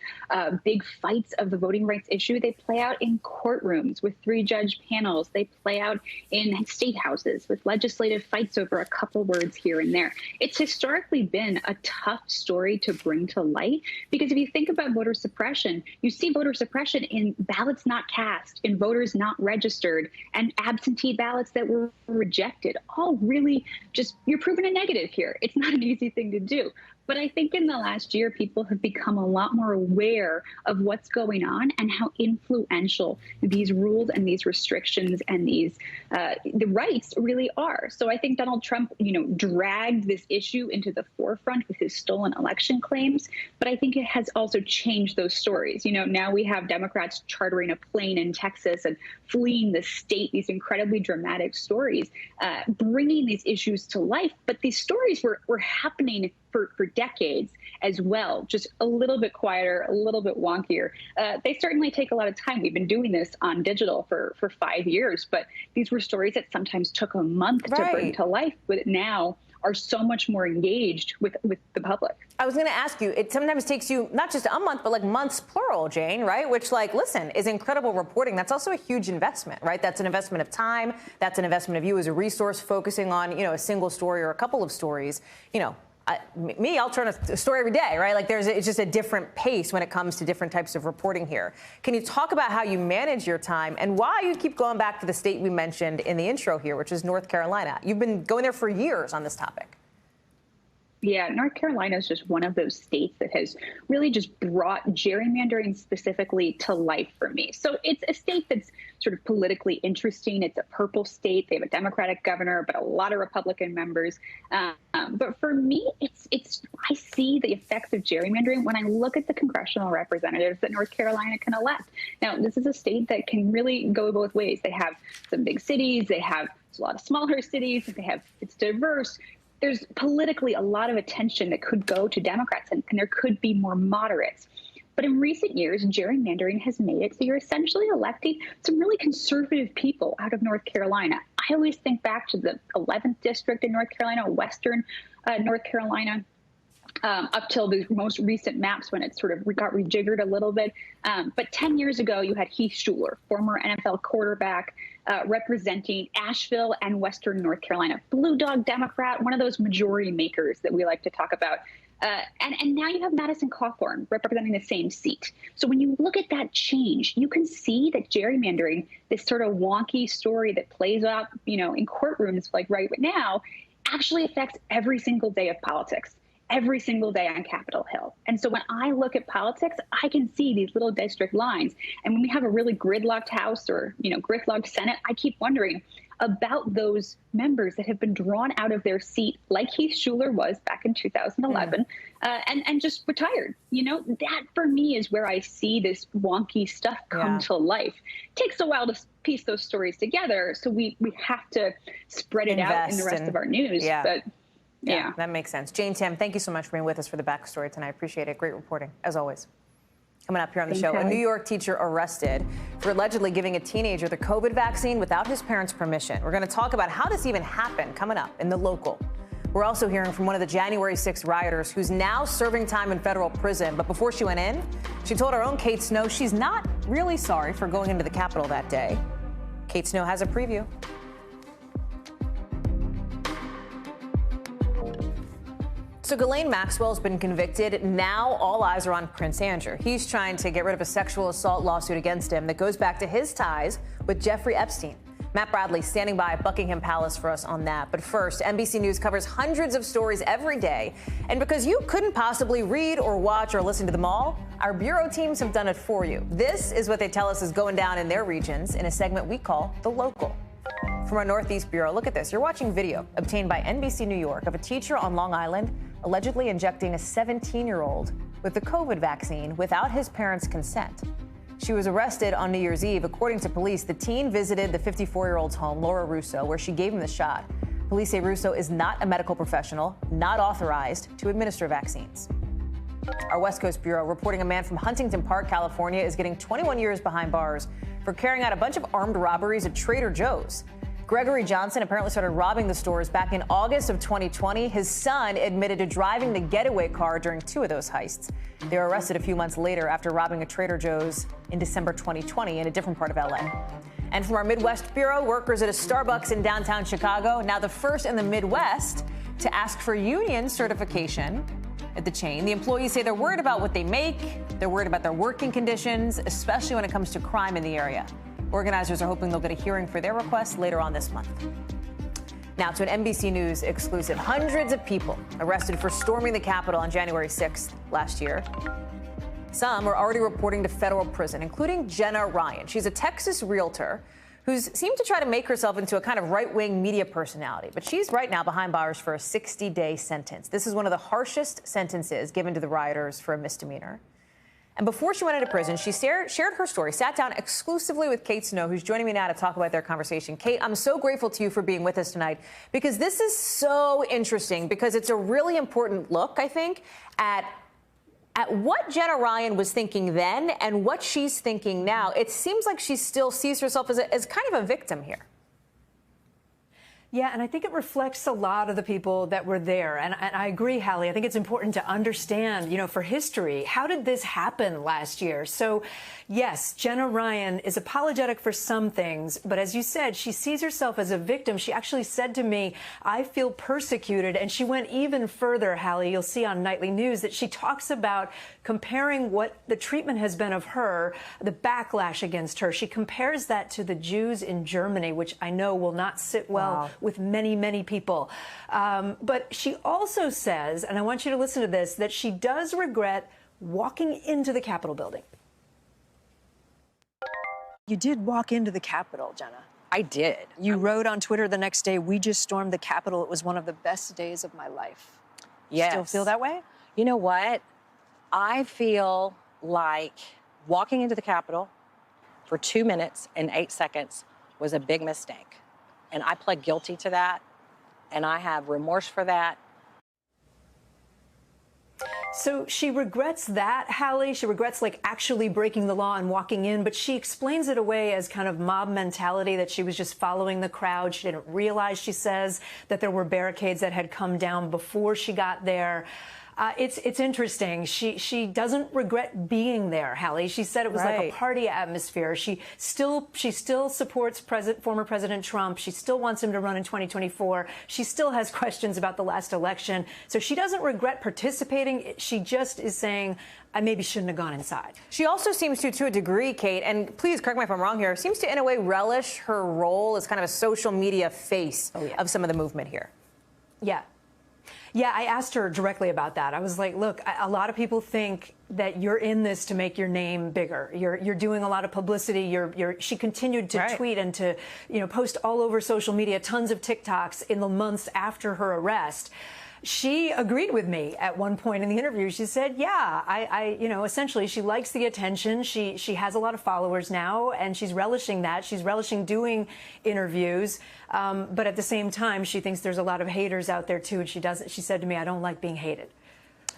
big fights of the voting rights issue, they play out in courtrooms with 3-judge panels. They play out in state houses with legislative fights over a couple words here and there. It's historically been a tough story to bring to light because if you think about voter suppression, you see voter suppression in ballots not cast, in voters not registered, and absentee ballots that were rejected. All really just, you're proving a negative here. It's not an easy thing to do. But I think in the last year, people have become a lot more aware of what's going on and how influential these rules and these restrictions and these the rights really are. So I think Donald Trump, dragged this issue into the forefront with his stolen election claims. But I think it has also changed those stories. Now we have Democrats chartering a plane in Texas and fleeing the state, these incredibly dramatic stories, bringing these issues to life. But these stories were happening for decades as well, just a little bit quieter, a little bit wonkier. They certainly take a lot of time. We've been doing this on digital for 5 years, but these were stories that sometimes took a month to bring to life, but now are so much more engaged with the public. I was going to ask you, it sometimes takes you not just a month, but like months plural, Jane, right? Which, listen, is incredible reporting. That's also a huge investment, right? That's an investment of time. That's an investment of you as a resource focusing on, a single story or a couple of stories, I'll turn a story every day, right? It's just a different pace when it comes to different types of reporting here. Can you talk about how you manage your time and why you keep going back to the state we mentioned in the intro here, which is North Carolina? You've been going there for years on this topic. Yeah, North Carolina is just one of those states that has really just brought gerrymandering specifically to life for me. So it's a state that's sort of politically interesting. It's a purple state. They have a Democratic governor, but a lot of Republican members. But for me, I see the effects of gerrymandering when I look at the congressional representatives that North Carolina can elect. Now, this is a state that can really go both ways. They have some big cities. They have a lot of smaller cities. It's diverse. There's politically a lot of attention that could go to Democrats, and there could be more moderates. But in recent years, gerrymandering has made it so you're essentially electing some really conservative people out of North Carolina. I always think back to the 11th district in North Carolina, Western North Carolina, up till the most recent maps when it sort of got rejiggered a little bit. But 10 years ago, you had Heath Shuler, former NFL quarterback, representing Asheville and Western North Carolina. Blue Dog Democrat, one of those majority makers that we like to talk about. And now you have Madison Cawthorn representing the same seat. So when you look at that change, you can see that gerrymandering, this sort of wonky story that plays out, in courtrooms like right now, actually affects every single day of politics, every single day on Capitol Hill. And so when I look at politics, I can see these little district lines. And when we have a really gridlocked House or, gridlocked Senate, I keep wondering about those members that have been drawn out of their seat, like Heath Shuler was back in 2011, and just retired. That for me is where I see this wonky stuff come to life. It takes a while to piece those stories together, so we have to spread it out in the rest of our news. But yeah, that makes sense. Jane Tam, thank you so much for being with us for the backstory tonight. I appreciate it. Great reporting, as always. Coming up here on the show, a New York teacher arrested for allegedly giving a teenager the COVID vaccine without his parents' permission. We're going to talk about how this even happened coming up in The Local. We're also hearing from one of the January 6th rioters who's now serving time in federal prison. But before she went in, she told our own Kate Snow she's not really sorry for going into the Capitol that day. Kate Snow has a preview. So Ghislaine Maxwell's been convicted. Now all eyes are on Prince Andrew. He's trying to get rid of a sexual assault lawsuit against him that goes back to his ties with Jeffrey Epstein. Matt Bradley standing by at Buckingham Palace for us on that. But first, NBC News covers hundreds of stories every day. And because you couldn't possibly read or watch or listen to them all, our bureau teams have done it for you. This is what they tell us is going down in their regions in a segment we call The Local. From our Northeast Bureau, look at this. You're watching video obtained by NBC New York of a teacher on Long Island allegedly injecting a 17-year-old with the COVID vaccine without his parents' consent. She was arrested on New Year's Eve. According to police, the teen visited the 54-year-old's home, Laura Russo, where she gave him the shot. Police say Russo is not a medical professional, not authorized to administer vaccines. Our West Coast Bureau reporting a man from Huntington Park, California, is getting 21 years behind bars for carrying out a bunch of armed robberies at Trader Joe's. Gregory Johnson apparently started robbing the stores back in August of 2020. His son admitted to driving the getaway car during 2 of those heists. They were arrested a few months later after robbing a Trader Joe's in December 2020 in a different part of LA. And from our Midwest Bureau, workers at a Starbucks in downtown Chicago, now the first in the Midwest to ask for union certification at the chain. The employees say they're worried about what they make. They're worried about their working conditions, especially when it comes to crime in the area. Organizers are hoping they'll get a hearing for their requests later on this month. Now to an NBC News exclusive. Hundreds of people arrested for storming the Capitol on January 6th last year. Some are already reporting to federal prison, including Jenna Ryan. She's a Texas realtor who's seemed to try to make herself into a kind of right-wing media personality. But she's right now behind bars for a 60-day sentence. This is one of the harshest sentences given to the rioters for a misdemeanor. And before she went into prison, she shared her story, sat down exclusively with Kate Snow, who's joining me now to talk about their conversation. Kate, I'm so grateful to you for being with us tonight, because this is so interesting, because it's a really important look, I think, at what Jenna Ryan was thinking then and what she's thinking now. It seems like she still sees herself as kind of a victim here. Yeah, and I think it reflects a lot of the people that were there. And I agree, Hallie. I think it's important to understand, for history, how did this happen last year? So, yes, Jenna Ryan is apologetic for some things, but as you said, she sees herself as a victim. She actually said to me, I feel persecuted. And she went even further, Hallie. You'll see on Nightly News that she talks about comparing what the treatment has been of her, the backlash against her. She compares that to the Jews in Germany, which I know will not sit well with many, many people. But she also says, and I want you to listen to this, that she does regret walking into the Capitol building. You did walk into the Capitol, Jenna. I did. You wrote on Twitter the next day, we just stormed the Capitol. It was one of the best days of my life. Yes. Still feel that way? You know what? I feel like walking into the Capitol for 2 minutes and 8 seconds was a big mistake. And I pled guilty to that, and I have remorse for that. So she regrets that, Hallie. She regrets actually breaking the law and walking in, but she explains it away as kind of mob mentality, that she was just following the crowd. She didn't realize, she says, that there were barricades that had come down before she got there. It's interesting. She doesn't regret being there, Hallie. She said it was like a party atmosphere. She still supports former President Trump. She still wants him to run in 2024. She still has questions about the last election. So she doesn't regret participating. She just is saying, I maybe shouldn't have gone inside. She also seems to a degree, Kate, and please correct me if I'm wrong here, seems to in a way relish her role as kind of a social media face of some of the movement here. Yeah. Yeah, I asked her directly about that. I was like, look, a lot of people think that you're in this to make your name bigger. You're doing a lot of publicity. She continued to tweet and to, post all over social media, tons of TikToks in the months after her arrest. She agreed with me at one point in the interview. She said, yeah, essentially she likes the attention. She has a lot of followers now, and she's relishing that. She's relishing doing interviews. But at the same time, she thinks there's a lot of haters out there, too. And she said to me, I don't like being hated.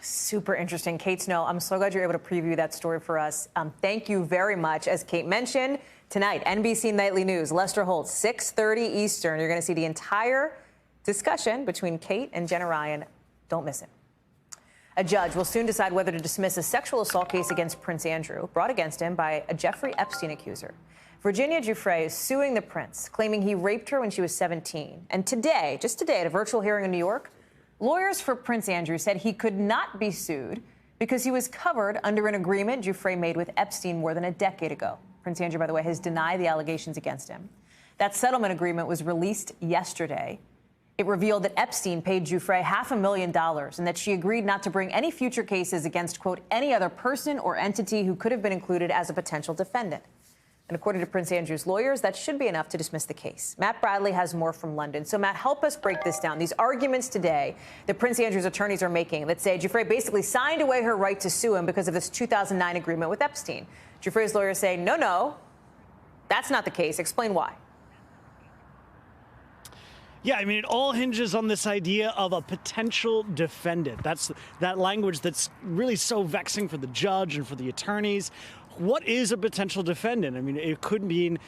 Super interesting. Kate Snow, I'm so glad you're able to preview that story for us. Thank you very much. As Kate mentioned, tonight, NBC Nightly News, Lester Holt, 6:30 Eastern. You're going to see the entire discussion between Kate and Jenna Ryan. Don't miss it. A judge will soon decide whether to dismiss a sexual assault case against Prince Andrew, brought against him by a Jeffrey Epstein accuser. Virginia Giuffre is suing the prince, claiming he raped her when she was 17. And today, just today, at a virtual hearing in New York, lawyers for Prince Andrew said he could not be sued because he was covered under an agreement Giuffre made with Epstein more than a decade ago. Prince Andrew, by the way, has denied the allegations against him. That settlement agreement was released yesterday. It revealed that Epstein paid Giuffre $500,000 and that she agreed not to bring any future cases against, quote, any other person or entity who could have been included as a potential defendant. And according to Prince Andrew's lawyers, that should be enough to dismiss the case. Matt Bradley has more from London. So, Matt, help us break this down. These arguments today that Prince Andrew's attorneys are making that say Giuffre basically signed away her right to sue him because of this 2009 agreement with Epstein. Giuffre's lawyers say, no, that's not the case. Explain why. Yeah, I mean, it all hinges on this idea of a potential defendant. That's that language that's really so vexing for the judge and for the attorneys. what is a potential defendant? I mean, it could mean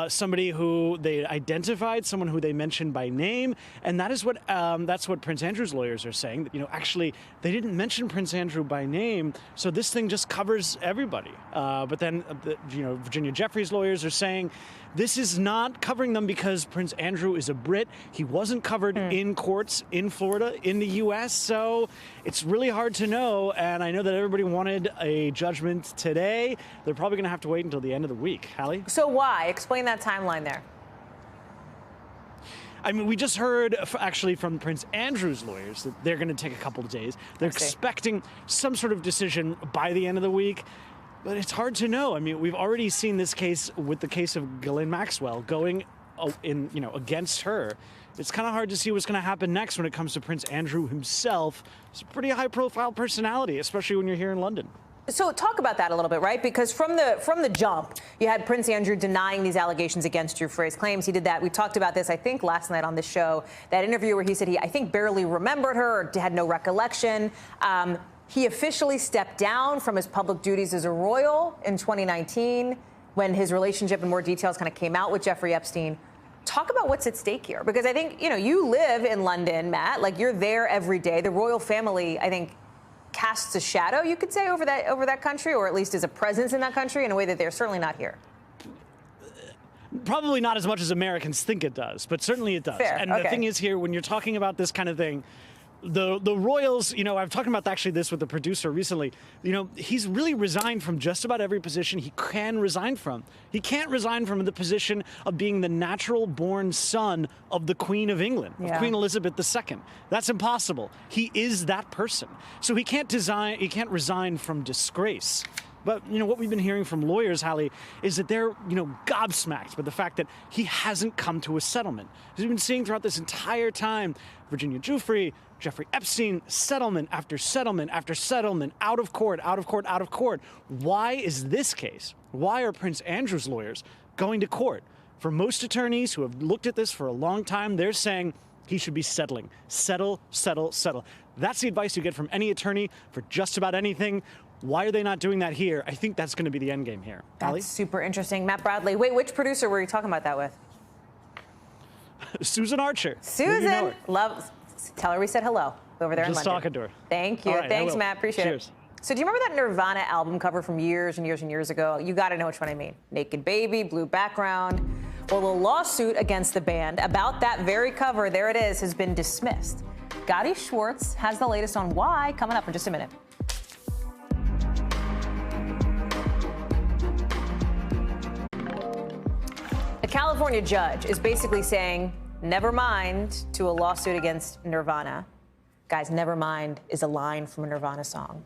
somebody who they identified, someone who they mentioned by name, and that's what Prince Andrew's lawyers are saying. That, actually, they didn't mention Prince Andrew by name, so this thing just covers everybody. But then, Virginia Jeffrey's lawyers are saying this is not covering them because Prince Andrew is a Brit. He wasn't covered in courts in Florida, in the U.S., so it's really hard to know. And I know that everybody wanted a judgment today. They're probably going to have to wait until the end of the week. Hallie? So why? Explain that timeline there. I mean, we just heard actually from Prince Andrew's lawyers that they're going to take a couple of days. They're expecting some sort of decision by the end of the week. But it's hard to know. I mean, we've already seen this case with the case of Ghislaine Maxwell going against her. It's kind of hard to see what's going to happen next when it comes to Prince Andrew himself. He's a pretty high-profile personality, especially when you're here in London. So talk about that a little bit, right? Because from the jump, you had Prince Andrew denying these allegations against Drew for his claims. He did that. We talked about this, I think, last night on this show, that interview where he said he, I think, barely remembered her or had no recollection. He officially stepped down from his public duties as a royal in 2019 when his relationship in more details kind of came out with Jeffrey Epstein. Talk about what's at stake here, because I think, you live in London, Matt, like you're there every day. The royal family, I think, casts a shadow, you could say, over that country, or at least is a presence in that country in a way that they're certainly not here. Probably not as much as Americans think it does, but certainly it does. Fair. And Okay. the thing is here, when you're talking about this kind of thing, the royals, I've talked about actually this with the producer recently, he's really resigned from just about every position he can resign from. He can't resign from the position of being the natural born son of the Queen of England, of Queen Elizabeth II. That's impossible. He is that person. So he can't resign from disgrace. But, what we've been hearing from lawyers, Hallie, is that they're, gobsmacked by the fact that he hasn't come to a settlement. As we've been seeing throughout this entire time, Virginia Giuffre, Jeffrey Epstein, settlement after settlement after settlement, out of court, out of court, out of court. Why is this case? Why are Prince Andrew's lawyers going to court? For most attorneys who have looked at this for a long time, they're saying he should be settling. Settle, settle, settle. That's the advice you get from any attorney for just about anything. Why are they not doing that here? I think that's going to be the end game here. That's Hallie? super interesting. Matt Bradley. Wait, which producer were you talking about that with? Susan Archer. Susan. Tell her we said hello over there in London. Just talking to her. Thank you. All right, Thanks, Matt. Appreciate Cheers. it. So do you remember that Nirvana album cover from years and years and years ago? You got to know which one I mean. Naked baby, blue background. Well, a lawsuit against the band about that very cover, there it is, has been dismissed. Gotti Schwartz has the latest on why, coming up in just a minute. A California judge is basically saying, never mind to a lawsuit against Nirvana. Guys, Nevermind is a line from a Nirvana song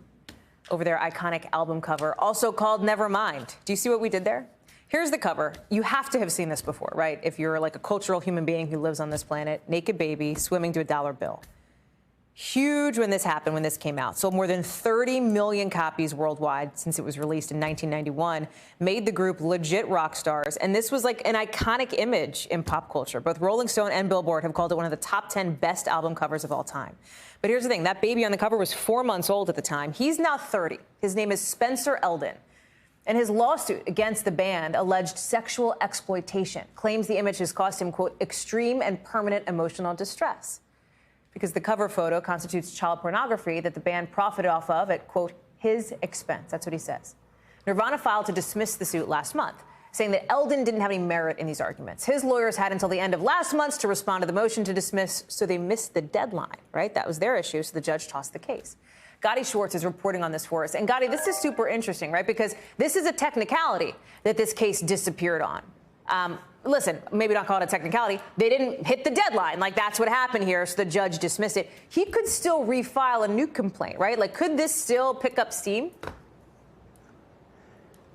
over their iconic album cover, also called Nevermind. Do you see what we did there? Here's the cover. You have to have seen this before, right? If you're like a cultural human being who lives on this planet, naked baby swimming to a dollar bill. Huge when this happened, when this came out. Sold more than 30 million copies worldwide since it was released in 1991. Made the group legit rock stars. And this was like an iconic image in pop culture. Both Rolling Stone and Billboard have called it one of the top 10 best album covers of all time. But here's the thing. That baby on the cover was 4 months old at the time. He's now 30. His name is Spencer Eldon. And his lawsuit against the band alleged sexual exploitation. Claims the image has caused him, quote, extreme and permanent emotional distress. Because the cover photo constitutes child pornography that the band profited off of at, quote, his expense. That's what he says. Nirvana filed to dismiss the suit last month, saying that Eldon didn't have any merit in these arguments. His lawyers had until the end of last month to respond to the motion to dismiss, so they missed the deadline, right? That was their issue, so the judge tossed the case. Gotti Schwartz is reporting on this for us. And Gotti, this is super interesting, right? Because this is a technicality that this case disappeared on. Listen, maybe not call it a technicality. They didn't hit the deadline. Like, that's what happened here, so the judge dismissed it. He could still refile a new complaint, right? Like, could this still pick up steam?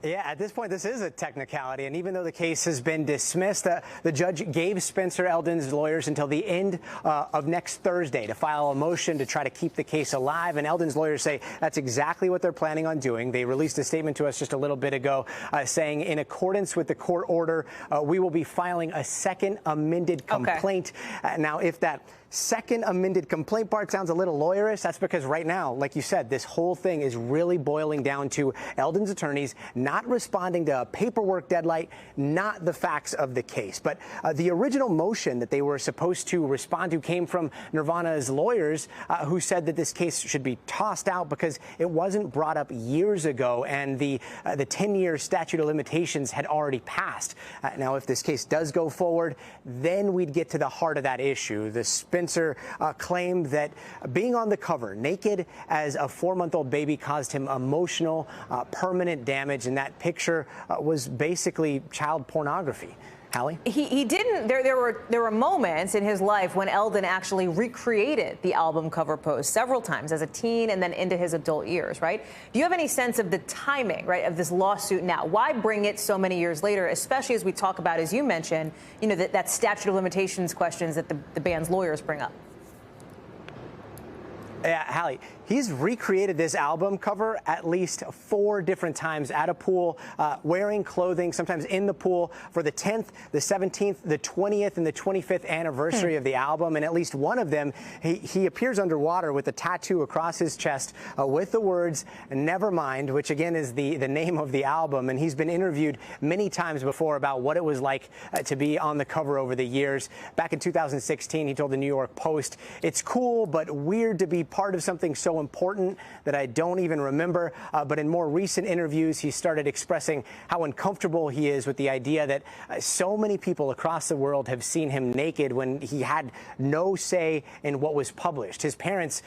Yeah, at this point, this is a technicality. And even though the case has been dismissed, the judge gave Spencer Eldon's lawyers until the end of next Thursday to file a motion to try to keep the case alive. And Eldon's lawyers say that's exactly what they're planning on doing. They released a statement to us just a little bit ago saying, in accordance with the court order, we will be filing a second amended complaint. Now, if that second amended complaint part sounds a little lawyerish. That's because right now, like you said, this whole thing is really boiling down to Eldon's attorneys not responding to a paperwork deadline, not the facts of the case. But the original motion that they were supposed to respond to came from Nirvana's lawyers, who said that this case should be tossed out because it wasn't brought up years ago and the 10-year statute of limitations had already passed. Now, if this case does go forward, then we'd get to the heart of that issue. The Spencer claimed that being on the cover naked as a 4-month-old baby caused him emotional, permanent damage, and that picture was basically child pornography. Hallie? He didn't. There were moments in his life when Eldon actually recreated the album cover pose several times as a teen and then into his adult years, right? Do you have any sense of the timing, right, of this lawsuit now? Why bring it so many years later, especially as we talk about, as you mentioned, you know, that statute of limitations questions that the band's lawyers bring up? Yeah, Hallie, he's recreated this album cover at least 4 different times at a pool, wearing clothing, sometimes in the pool, for the 10th, the 17th, the 20th, and the 25th anniversary of the album. And at least one of them, he appears underwater with a tattoo across his chest with the words, "Nevermind," which again is the name of the album. And he's been interviewed many times before about what it was like to be on the cover over the years. Back in 2016, he told the New York Post, "It's cool, but weird to be part of something so important that I don't even remember." But in more recent interviews, he started expressing how uncomfortable he is with the idea that so many people across the world have seen him naked when he had no say in what was published. His parents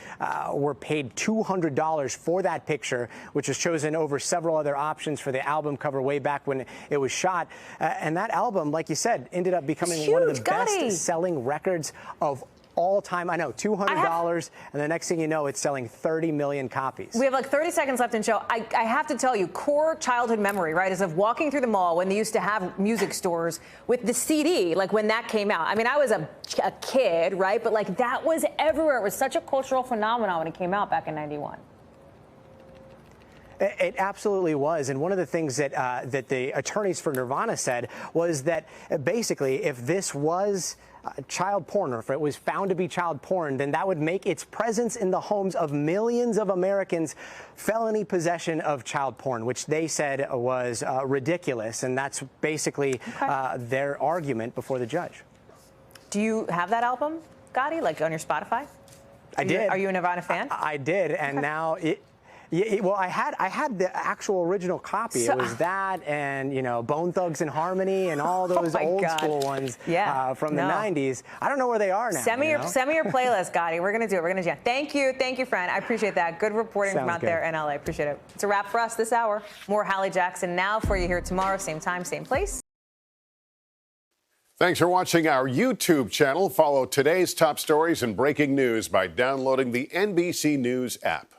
were paid $200 for that picture, which was chosen over several other options for the album cover way back when it was shot. And that album, like you said, ended up becoming one of the best-selling records of all time. I know, $200, and the next thing you know, it's selling 30 million copies. We have like 30 seconds left in show. I have to tell you, core childhood memory, right, is of walking through the mall when they used to have music stores with the CD, like when that came out. I mean, I was a kid, right, but like that was everywhere. It was such a cultural phenomenon when it came out back in '91. It absolutely was. And one of the things that that the attorneys for Nirvana said was that basically if this was child porn, or if it was found to be child porn, then that would make its presence in the homes of millions of Americans felony possession of child porn, which they said was ridiculous. And that's basically their argument before the judge. Do you have that album, Gotti, like on your Spotify? I did. Are you a Nirvana fan? I did. And now well, I had the actual original copy. It was that, and Bone Thugs and Harmony, and all those old school ones from the '90s. I don't know where they are now. Send me your playlist, Gotti. We're gonna do it. We're gonna jam. Thank you, friend. I appreciate that. Good reporting from out there in LA. Appreciate it. It's a wrap for us this hour. More Hallie Jackson now for you here tomorrow, same time, same place. Thanks for watching our YouTube channel. Follow today's top stories and breaking news by downloading the NBC News app.